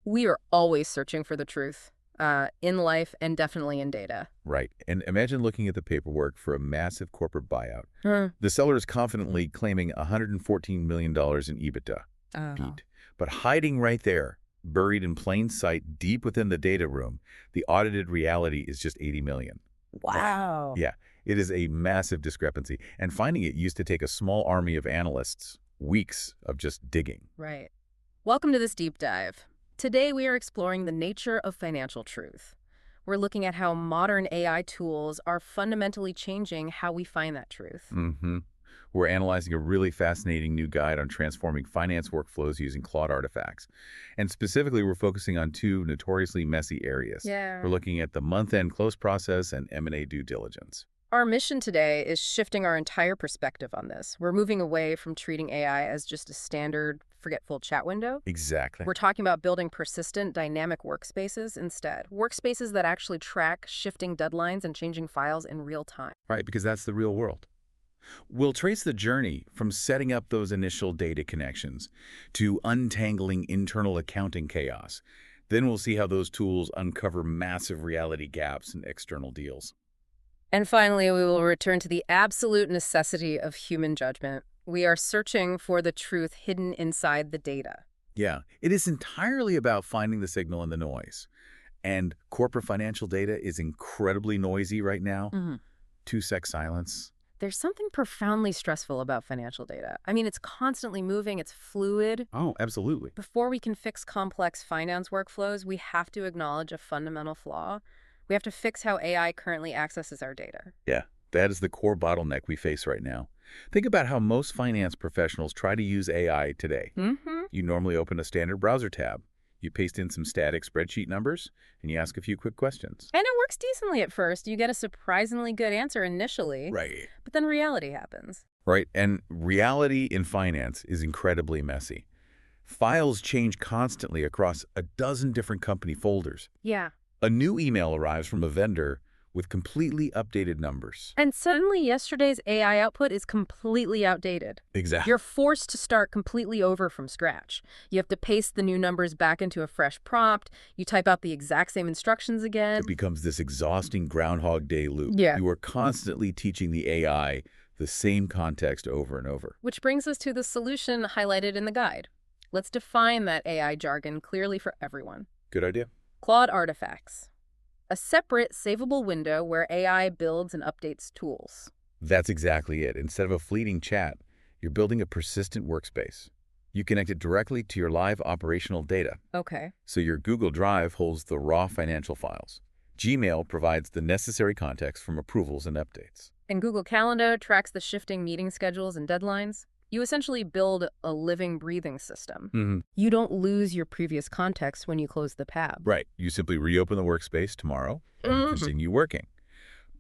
We are always searching for the truth, in life and definitely in data. Right. And imagine looking at the paperwork for a massive corporate buyout. Hmm. The seller is confidently claiming $114 million in EBITDA. Oh. Beat. But hiding right there, buried in plain sight deep within the data room, the audited reality is just $80 million. Wow. Yeah, it is a massive discrepancy. And finding it used to take a small army of analysts, weeks of just digging. Right. Welcome to this deep dive. Today we are exploring the nature of financial truth. We're looking at how modern AI tools are fundamentally changing how we find that truth. Mm-hmm. We're analyzing a really fascinating new guide on transforming finance workflows using Claude artifacts. And specifically, we're focusing on two notoriously messy areas. Yeah. We're looking at the month-end close process and M&A due diligence. Our mission today is shifting our entire perspective on this. We're moving away from treating AI as just a standard, forgetful chat window. Exactly. We're talking about building persistent, dynamic workspaces instead. Workspaces that actually track shifting deadlines and changing files in real time. Right, because that's the real world. We'll trace the journey from setting up those initial data connections to untangling internal accounting chaos. Then we'll see how those tools uncover massive reality gaps in external deals. And finally, we will return to the absolute necessity of human judgment. We are searching for the truth hidden inside the data. Yeah, it is entirely about finding the signal in the noise. And corporate financial data is incredibly noisy right now. 2-sec silence. There's something profoundly stressful about financial data. I mean, it's constantly moving, it's fluid. Oh, absolutely. Before we can fix complex finance workflows, we have to acknowledge a fundamental flaw. We have to fix how AI currently accesses our data. Yeah, that is the core bottleneck we face right now. Think about how most finance professionals try to use AI today. You normally open a standard browser tab. You paste in some static spreadsheet numbers, and you ask a few quick questions. And it works decently at first. You get a surprisingly good answer initially. Right. But then reality happens. Right, and reality in finance is incredibly messy. Files change constantly across a dozen different company folders. Yeah. A new email arrives from a vendor with completely updated numbers. And suddenly yesterday's AI output is completely outdated. Exactly. You're forced to start completely over from scratch. You have to paste the new numbers back into a fresh prompt. You type out the exact same instructions again. It becomes this exhausting Groundhog Day loop. Yeah. You are constantly teaching the AI the same context over and over. Which brings us to the solution highlighted in the guide. Let's define that AI jargon clearly for everyone. Good idea. Claude artifacts. A separate, savable window where AI builds and updates tools. That's exactly it. Instead of a fleeting chat, you're building a persistent workspace. You connect it directly to your live operational data. Okay. So your Google Drive holds the raw financial files. Gmail provides the necessary context from approvals and updates. And Google Calendar tracks the shifting meeting schedules and deadlines. You essentially build a living, breathing system. You don't lose your previous context when you close the tab. Right. You simply reopen the workspace tomorrow and continue working.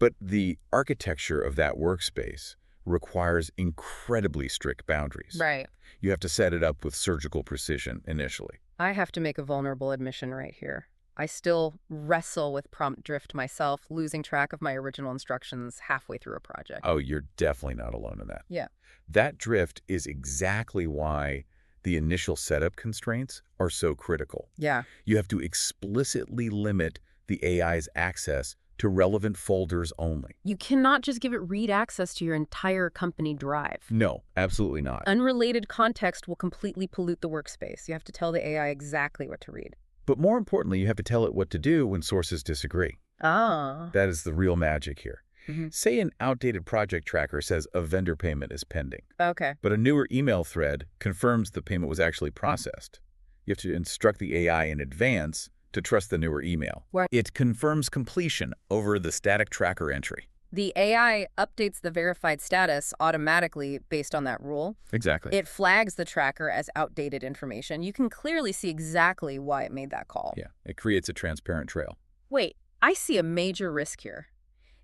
But the architecture of that workspace requires incredibly strict boundaries. Right. You have to set it up with surgical precision initially. I have to make a vulnerable admission right here. I still wrestle with prompt drift myself, losing track of my original instructions halfway through a project. Oh, you're definitely not alone in that. Yeah. That drift is exactly why the initial setup constraints are so critical. Yeah. You have to explicitly limit the AI's access to relevant folders only. You cannot just give it read access to your entire company drive. No, absolutely not. Unrelated context will completely pollute the workspace. You have to tell the AI exactly what to read. But more importantly, you have to tell it what to do when sources disagree. Ah. That is the real magic here. Say an outdated project tracker says a vendor payment is pending, Okay. but a newer email thread confirms the payment was actually processed. You have to instruct the AI in advance to trust the newer email. Right. It confirms completion over the static tracker entry. The AI updates the verified status automatically based on that rule. Exactly. It flags the tracker as outdated information. You can clearly see exactly why it made that call. Yeah, it creates a transparent trail. Wait, I see a major risk here.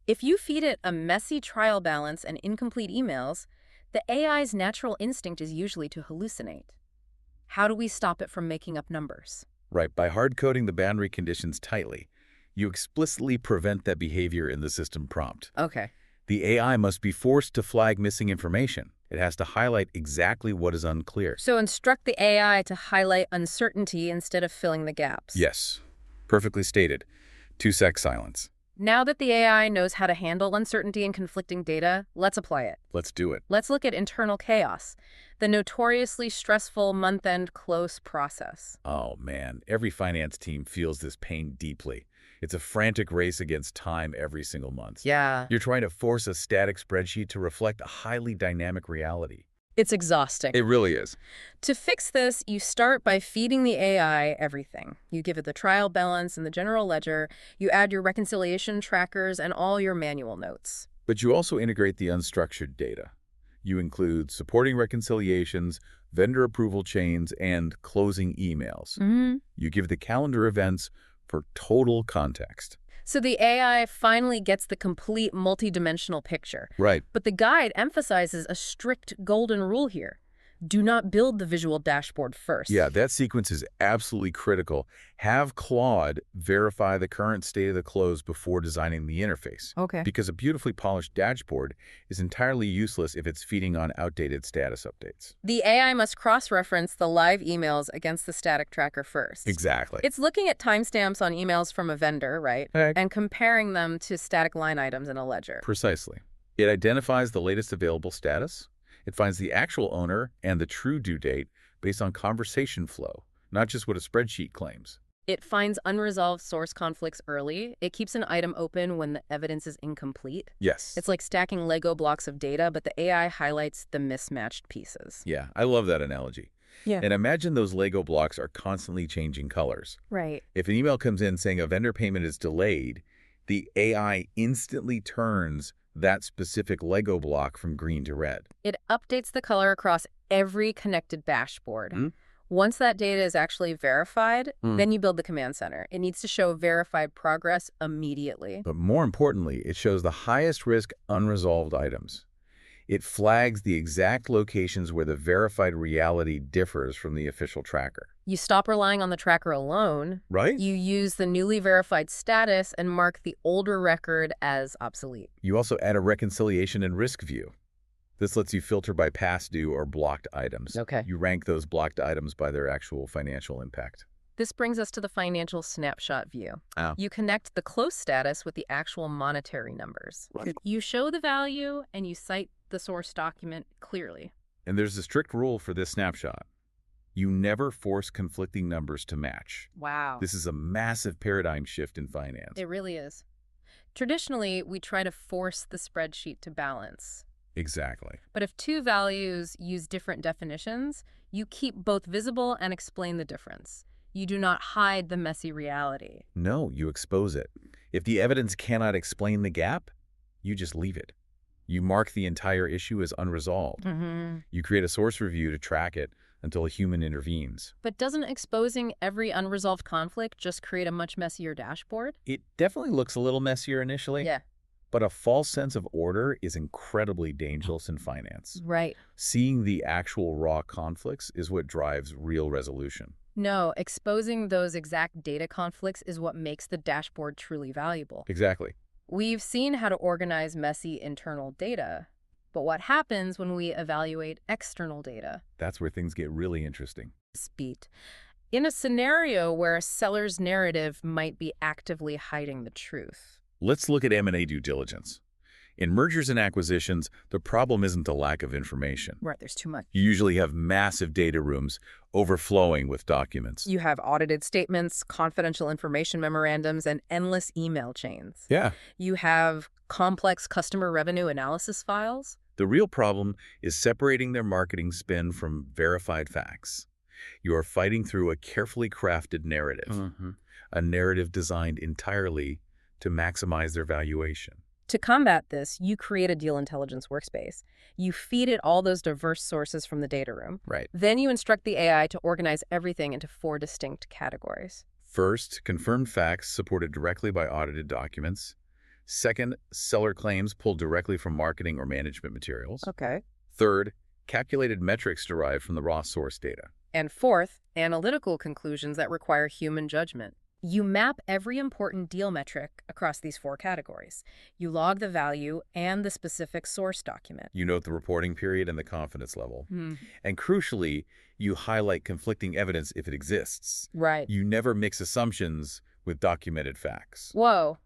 If you feed it a messy trial balance and incomplete emails, the AI's natural instinct is usually to hallucinate. How do we stop it from making up numbers? Right, by hard-coding the boundary conditions tightly, you explicitly prevent that behavior in the system prompt. Okay. The AI must be forced to flag missing information, It has to highlight exactly what is unclear. So instruct the AI to highlight uncertainty instead of filling the gaps. Yes, perfectly stated. 2-sec silence. Now that the AI knows how to handle uncertainty and conflicting data, let's apply it. Let's do it. Let's look at internal chaos, the notoriously stressful month-end close process. Oh man, every finance team feels this pain deeply. It's a frantic race against time every single month. Yeah. You're trying to force a static spreadsheet to reflect a highly dynamic reality. It's exhausting. It really is. To fix this, you start by feeding the AI everything. You give it the trial balance and the general ledger, you add your reconciliation trackers and all your manual notes. But you also integrate the unstructured data. You include supporting reconciliations, vendor approval chains, and closing emails. You give the calendar events for total context. So the AI finally gets the complete multidimensional picture. Right. But the guide emphasizes a strict golden rule here. Do not build the visual dashboard first. Yeah, that sequence is absolutely critical. Have Claude verify the current state of the close before designing the interface. Okay. Because a beautifully polished dashboard is entirely useless if it's feeding on outdated status updates. The AI must cross-reference the live emails against the static tracker first. Exactly. It's looking at timestamps on emails from a vendor, right? Heck. And comparing them to static line items in a ledger. Precisely. It identifies the latest available status. It finds the actual owner and the true due date based on conversation flow, not just what a spreadsheet claims. It finds unresolved source conflicts early. It keeps an item open when the evidence is incomplete. Yes. It's like stacking Lego blocks of data, but the AI highlights the mismatched pieces. Yeah, I love that analogy. Yeah. And imagine those Lego blocks are constantly changing colors. Right. If an email comes in saying a vendor payment is delayed, the AI instantly turns that specific Lego block from green to red. It updates the color across every connected dashboard. Once that data is actually verified, then you build the command center. It needs to show verified progress immediately. But more importantly, it shows the highest risk unresolved items. It flags the exact locations where the verified reality differs from the official tracker. You stop relying on the tracker alone. Right? You use the newly verified status and mark the older record as obsolete. You also add a reconciliation and risk view. This lets you filter by past due or blocked items. Okay. You rank those blocked items by their actual financial impact. This brings us to the financial snapshot view. Oh. You connect the close status with the actual monetary numbers. You show the value and you cite the source document clearly. And there's a strict rule for this snapshot. You never force conflicting numbers to match. Wow. This is a massive paradigm shift in finance. It really is. Traditionally, we try to force the spreadsheet to balance. Exactly. But if two values use different definitions, you keep both visible and explain the difference. You do not hide the messy reality. No, you expose it. If the evidence cannot explain the gap, you just leave it. You mark the entire issue as unresolved. You create a source review to track it until a human intervenes. But doesn't exposing every unresolved conflict just create a much messier dashboard? It definitely looks a little messier initially. Yeah. But a false sense of order is incredibly dangerous in finance. Right. Seeing the actual raw conflicts is what drives real resolution. No, exposing those exact data conflicts is what makes the dashboard truly valuable. Exactly. We've seen how to organize messy internal data, but what happens when we evaluate external data? That's where things get really interesting. Speed. In a scenario where a seller's narrative might be actively hiding the truth. Let's look at M&A due diligence. In mergers and acquisitions, the problem isn't the lack of information. Right, there's too much. You usually have massive data rooms overflowing with documents. You have audited statements, confidential information memorandums, and endless email chains. Yeah. You have complex customer revenue analysis files. The real problem is separating their marketing spin from verified facts. You are fighting through a carefully crafted narrative, a narrative designed entirely to maximize their valuation. To combat this, you create a deal intelligence workspace. You feed it all those diverse sources from the data room. Right. Then you instruct the AI to organize everything into 4 distinct categories. First, confirmed facts supported directly by audited documents. Second, seller claims pulled directly from marketing or management materials. Okay. Third, calculated metrics derived from the raw source data. And fourth, analytical conclusions that require human judgment. You map every important deal metric across these 4 categories. You log the value and the specific source document. You note the reporting period and the confidence level. Hmm. And crucially, you highlight conflicting evidence if it exists. Right. You never mix assumptions with documented facts. Whoa.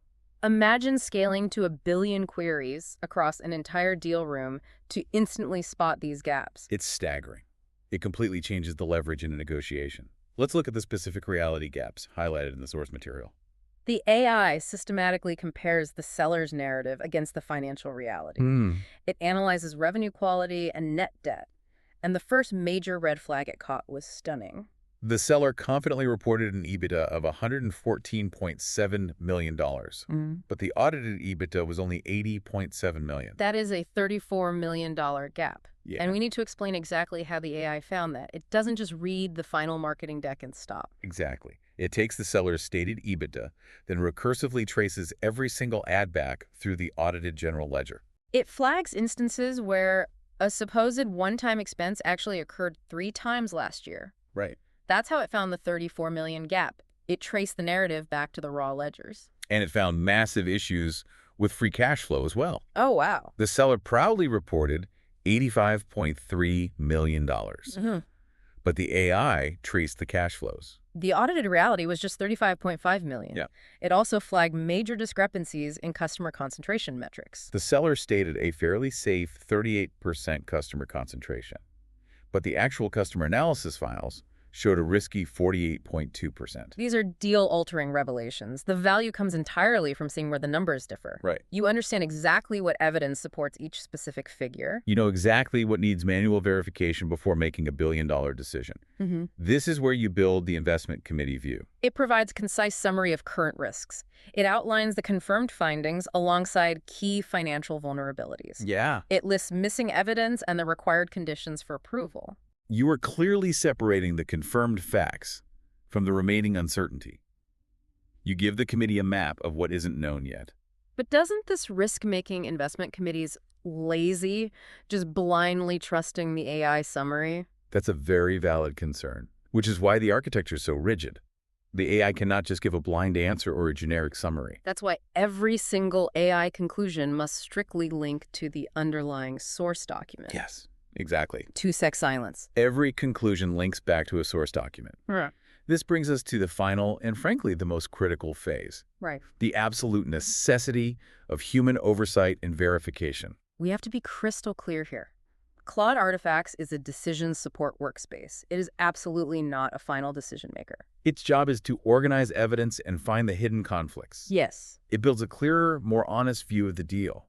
Imagine scaling to 1 billion queries across an entire deal room to instantly spot these gaps. It's staggering. It completely changes the leverage in a negotiation. Let's look at the specific reality gaps highlighted in the source material. The AI systematically compares the seller's narrative against the financial reality. It analyzes revenue quality and net debt. And the first major red flag it caught was stunning. The seller confidently reported an EBITDA of $114.7 million, but the audited EBITDA was only $80.7 million. That is a $34 million gap. Yeah. And we need to explain exactly how the AI found that. It doesn't just read the final marketing deck and stop. Exactly. It takes the seller's stated EBITDA, then recursively traces every single add back through the audited general ledger. It flags instances where a supposed one-time expense actually occurred 3 times last year. Right. That's how it found the $34 million gap. It traced the narrative back to the raw ledgers. And it found massive issues with free cash flow as well. Oh, wow. The seller proudly reported $85.3 million. But the AI traced the cash flows. The audited reality was just $35.5 million. Yeah. It also flagged major discrepancies in customer concentration metrics. The seller stated a fairly safe 38% customer concentration. But the actual customer analysis files showed a risky 48.2%. These are deal-altering revelations. The value comes entirely from seeing where the numbers differ. Right. You understand exactly what evidence supports each specific figure. You know exactly what needs manual verification before making a billion-dollar decision. This is where you build the investment committee view. It provides a concise summary of current risks. It outlines the confirmed findings alongside key financial vulnerabilities. Yeah. It lists missing evidence and the required conditions for approval. You are clearly separating the confirmed facts from the remaining uncertainty. You give the committee a map of what isn't known yet. But doesn't this risk making investment committees lazy, just blindly trusting the AI summary? That's a very valid concern, which is why the architecture is so rigid. The AI cannot just give a blind answer or a generic summary. That's why every single AI conclusion must strictly link to the underlying source document. Yes, exactly. 2-sec silence. Every conclusion links back to a source document. Right. This brings us to the final and, frankly, the most critical phase. Right. The absolute necessity of human oversight and verification. We have to be crystal clear here. Claude Artifacts is a decision support workspace. It is absolutely not a final decision maker. Its job is to organize evidence and find the hidden conflicts. Yes. It builds a clearer, more honest view of the deal.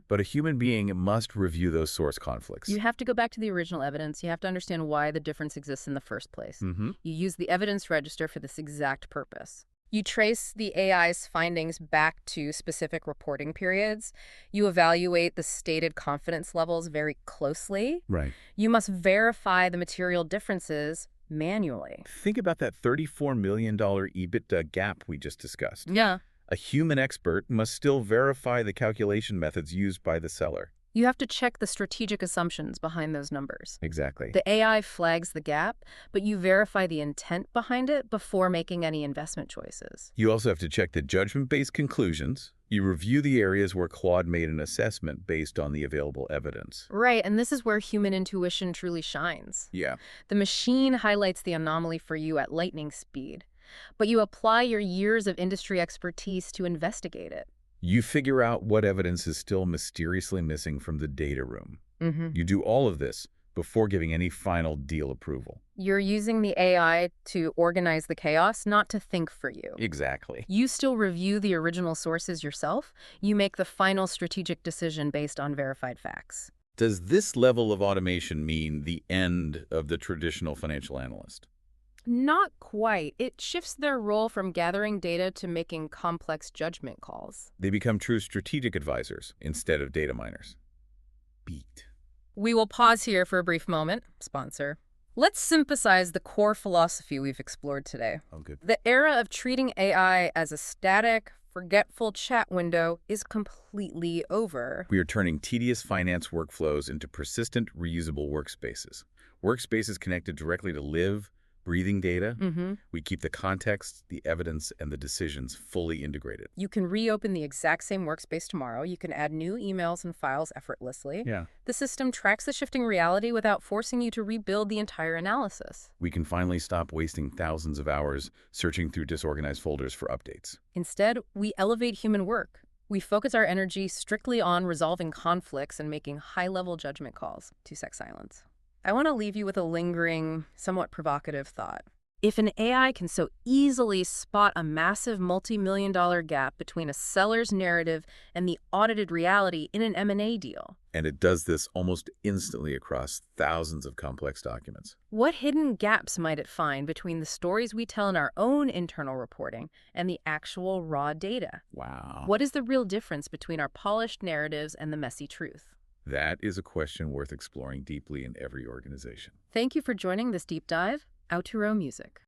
But a human being must review those source conflicts. You have to go back to the original evidence. You have to understand why the difference exists in the first place. You use the evidence register for this exact purpose. You trace the AI's findings back to specific reporting periods. You evaluate the stated confidence levels very closely. Right. You must verify the material differences manually. Think about that $34 million EBITDA gap we just discussed. Yeah. A human expert must still verify the calculation methods used by the seller. You have to check the strategic assumptions behind those numbers. Exactly. The AI flags the gap, but you verify the intent behind it before making any investment choices. You also have to check the judgment-based conclusions. You review the areas where Claude made an assessment based on the available evidence. Right, and this is where human intuition truly shines. Yeah. The machine highlights the anomaly for you at lightning speed, but you apply your years of industry expertise to investigate it. You figure out what evidence is still mysteriously missing from the data room. You do all of this before giving any final deal approval. You're using the AI to organize the chaos, not to think for you. Exactly. You still review the original sources yourself. You make the final strategic decision based on verified facts. Does this level of automation mean the end of the traditional financial analyst? Not quite. It shifts their role from gathering data to making complex judgment calls. They become true strategic advisors instead of data miners. Beat. We will pause here for a brief moment. Sponsor. Let's synthesize the core philosophy we've explored today. Oh, good. The era of treating AI as a static, forgetful chat window is completely over. We are turning tedious finance workflows into persistent, reusable workspaces. Workspaces connected directly to live, Breathing data, Mm-hmm. we keep the context, the evidence, and the decisions fully integrated. You can reopen the exact same workspace tomorrow. You can add new emails and files effortlessly. Yeah. The system tracks the shifting reality without forcing you to rebuild the entire analysis. We can finally stop wasting thousands of hours searching through disorganized folders for updates. Instead, we elevate human work. We focus our energy strictly on resolving conflicts and making high-level judgment calls. 2-sec silence. I want to leave you with a lingering, somewhat provocative thought. If an AI can so easily spot a massive multi-million-dollar gap between a seller's narrative and the audited reality in an M&A deal, And it does this almost instantly across thousands of complex documents. what hidden gaps might it find between the stories we tell in our own internal reporting and the actual raw data? Wow. What is the real difference between our polished narratives and the messy truth? That is a question worth exploring deeply in every organization. Thank you for joining this deep dive. Outro music.